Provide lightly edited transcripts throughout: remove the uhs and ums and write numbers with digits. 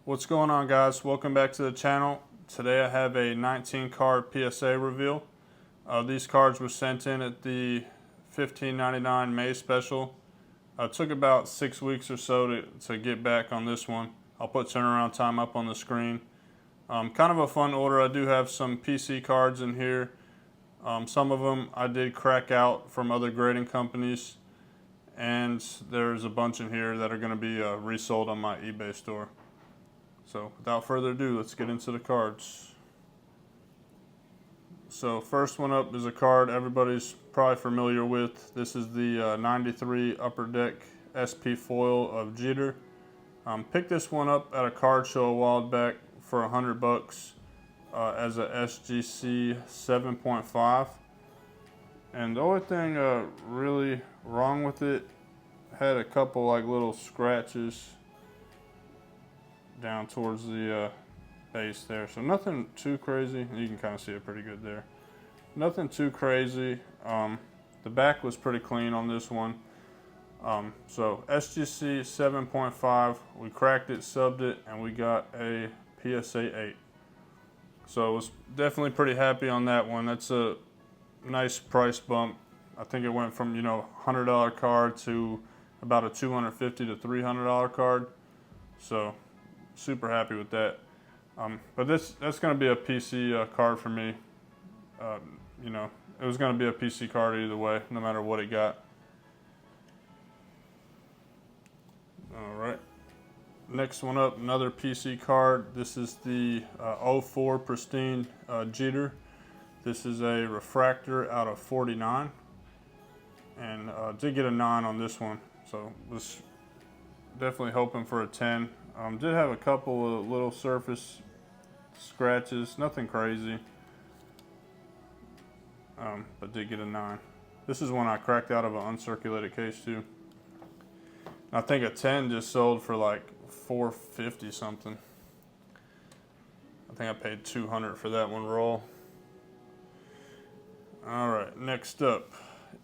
What's going on, guys? Welcome back to the channel. Today I have a 19 card PSA reveal. These cards were sent in at the $15.99 May special. It took about 6 weeks or so to get back on this one. I'll put turnaround time up on the screen. Kind of a fun order. I do have some PC cards in here. Some of them I did crack out from other grading companies, and there's a bunch in here that are going to be resold on my eBay store. So without further ado, let's get into the cards. So first one up is a card everybody's probably familiar with. This is the 93 Upper Deck SP foil of Jeter. Picked this one up at a card show a while back for $100 as a SGC 7.5. And the only thing really wrong with it, had a couple like little scratches down towards the base there. So nothing too crazy. You can kind of see it pretty good there. Nothing too crazy. The back was pretty clean on this one. So SGC 7.5, we cracked it, subbed it, and we got a PSA 8. So I was definitely pretty happy on that one. That's a nice price bump. I think it went from, $100 card to about a $250 to $300 card. So super happy with that. But that's going to be a PC card for me. It was going to be a PC card either way, no matter what it got. All right. Next one up, another PC card. This is the 04 Pristine Jeter. This is a refractor out of 49. And did get a 9 on this one. So was definitely hoping for a 10. Did have a couple of little surface scratches, nothing crazy, but did get a 9. This is one I cracked out of an uncirculated case too. I think a 10 just sold for like $450 something. I think I paid $200 for that one roll. All right, next up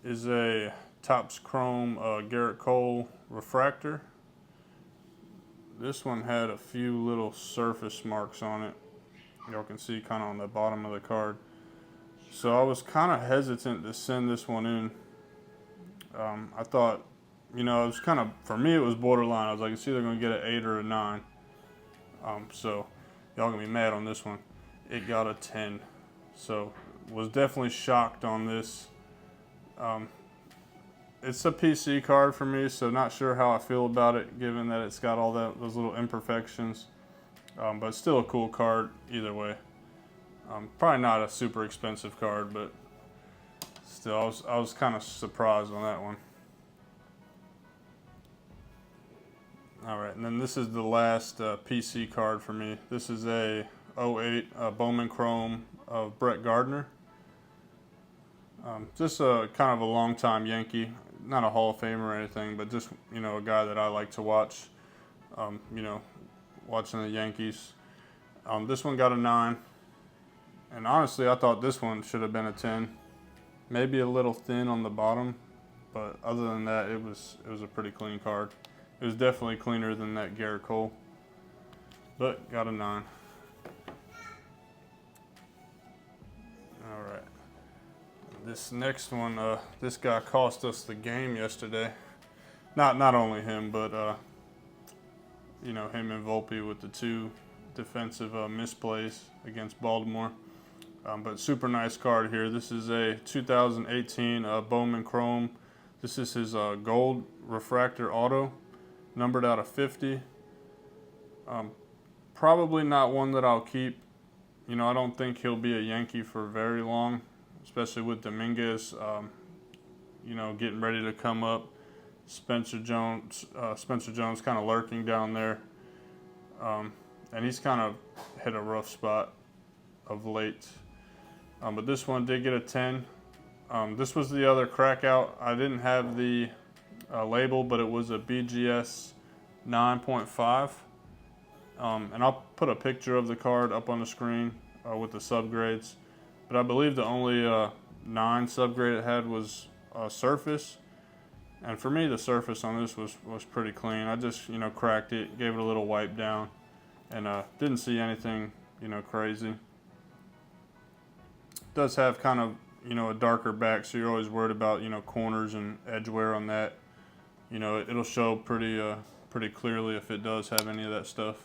is a Topps Chrome Garrett Cole refractor. This one had a few little surface marks on it. Y'all can see kind of on the bottom of the card. So I was kind of hesitant to send this one in. I thought, it was kind of, for me it was borderline. I was like, it's either going to get an 8 or a 9. So y'all going to be mad on this one. It got a 10. So was definitely shocked on this. It's a PC card for me, so not sure how I feel about it, given that it's got all those little imperfections. But it's still a cool card either way. Probably not a super expensive card, but still, I was kind of surprised on that one. All right, and then this is the last PC card for me. This is a 08 Bowman Chrome of Brett Gardner. Just a kind of a long-time Yankee. Not a Hall of Famer or anything, but just, a guy that I like to watch, watching the Yankees. This one got a 9. And honestly, I thought this one should have been a 10. Maybe a little thin on the bottom, but other than that, it was a pretty clean card. It was definitely cleaner than that Garrett Cole, but got a 9. All right. This next one, this guy cost us the game yesterday. Not only him, but him and Volpe with the 2 defensive misplays against Baltimore. But super nice card here. This is a 2018 Bowman Chrome. This is his gold refractor auto, numbered out of 50. Probably not one that I'll keep. I don't think he'll be a Yankee for very long, especially with Dominguez, getting ready to come up. Spencer Jones kind of lurking down there. And he's kind of hit a rough spot of late. But this one did get a 10. This was the other crack out. I didn't have the label, but it was a BGS 9.5. And I'll put a picture of the card up on the screen with the subgrades. But I believe the only 9 subgrade it had was surface. And for me, the surface on this was pretty clean. I just, cracked it, gave it a little wipe down, and didn't see anything, you know, crazy. It does have kind of, you know, a darker back, so you're always worried about, you know, corners and edge wear on that. You know, it'll show pretty clearly if it does have any of that stuff.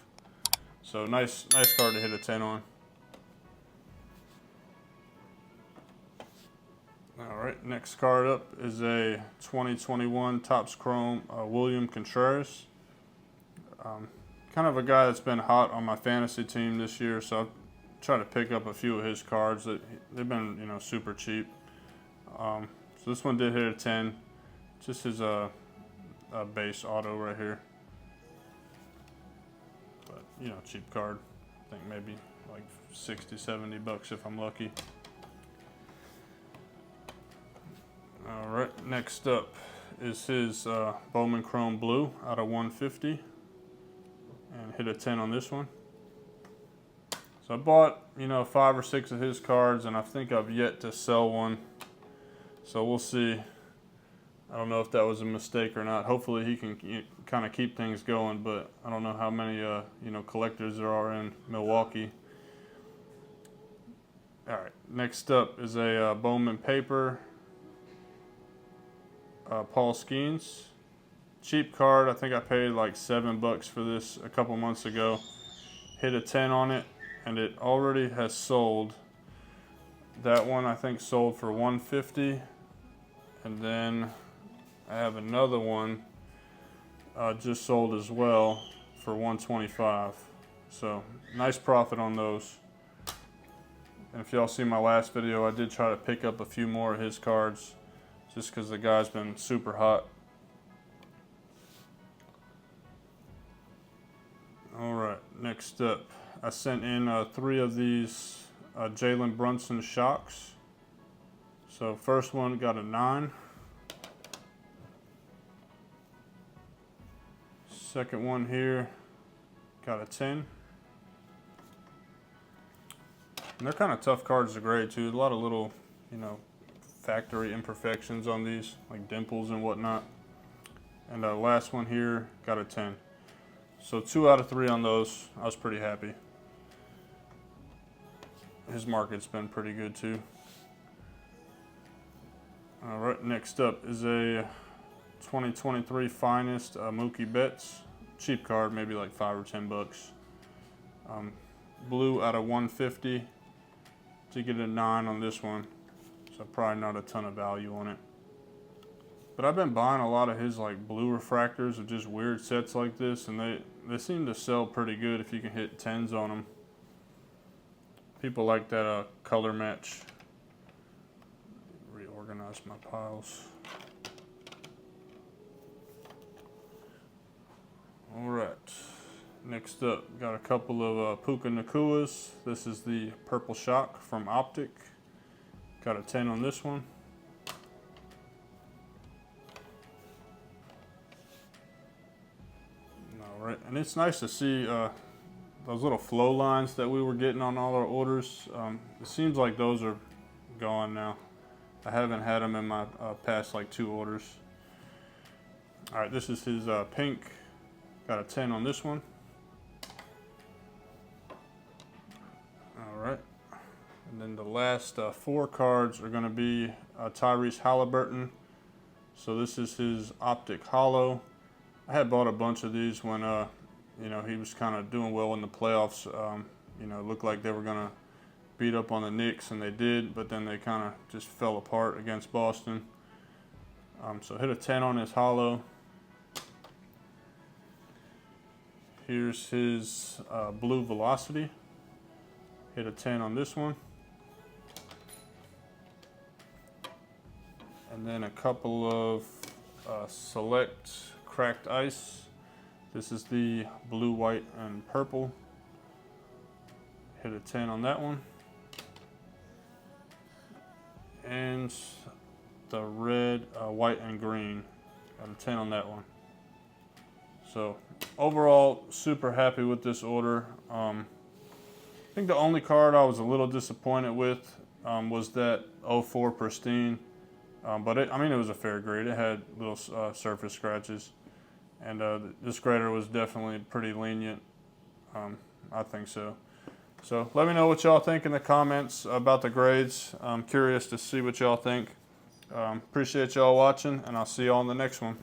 So nice card to hit a 10 on. All right, next card up is a 2021 Topps Chrome William Contreras. Kind of a guy that's been hot on my fantasy team this year, so I've tried to pick up a few of his cards. They've been, you know, super cheap. So this one did hit a 10. Just his a base auto right here. But, you know, cheap card. I think maybe like 60, 70 bucks if I'm lucky. All right, next up is his Bowman Chrome Blue out of 150, and hit a 10 on this one. So I bought, you know, 5 or 6 of his cards, and I think I've yet to sell one. So we'll see. I don't know if that was a mistake or not. Hopefully he can kind of keep things going, but I don't know how many, you know, collectors there are in Milwaukee. All right, next up is a Bowman Paper. Paul Skeens, cheap card. I think I paid like $7 for this a couple months ago. Hit a 10 on it, and it already has sold. That one I think sold for $150, and then I have another one just sold as well for $125. So nice profit on those. And if y'all see my last video, I did try to pick up a few more of his cards, just because the guy's been super hot. All right, next up, I sent in 3 of these Jalen Brunson shocks. So first one got a 9. Second one here got a 10. And they're kind of tough cards to grade too. A lot of little, you know, factory imperfections on these, like dimples and whatnot. And the last one here got a 10. So 2 out of 3 on those. I was pretty happy. His market's been pretty good too. All right, next up is a 2023 Finest Mookie Betts. Cheap card, maybe like 5 or 10 bucks. Blue out of 150. To get a 9 on this one. So probably not a ton of value on it. But I've been buying a lot of his like blue refractors of just weird sets like this, and they seem to sell pretty good if you can hit 10s on them. People like that color match. Reorganize my piles. All right. Next up, got a couple of Puka Nakuas. This is the Purple Shock from Optic. Got a 10 on this one. All right, and it's nice to see those little flow lines that we were getting on all our orders. It seems like those are gone now. I haven't had them in my past like 2 orders. All right, this is his pink. Got a 10 on this one. All right. And then the last 4 cards are going to be Tyrese Halliburton. So this is his Optic Hollow. I had bought a bunch of these when you know, he was kind of doing well in the playoffs. You know, it looked like they were going to beat up on the Knicks, and they did, but then they kind of just fell apart against Boston. So hit a 10 on his Hollow. Here's his Blue Velocity. Hit a 10 on this one. And then a couple of Select Cracked Ice. This is the blue, white, and purple. Hit a 10 on that one. And the red, white, and green. Got a 10 on that one. So overall, super happy with this order. I think the only card I was a little disappointed with was that 04 Pristine. But I mean, it was a fair grade. It had little surface scratches. And this grader was definitely pretty lenient. I think so. So let me know what y'all think in the comments about the grades. I'm curious to see what y'all think. Appreciate y'all watching, and I'll see y'all on the next one.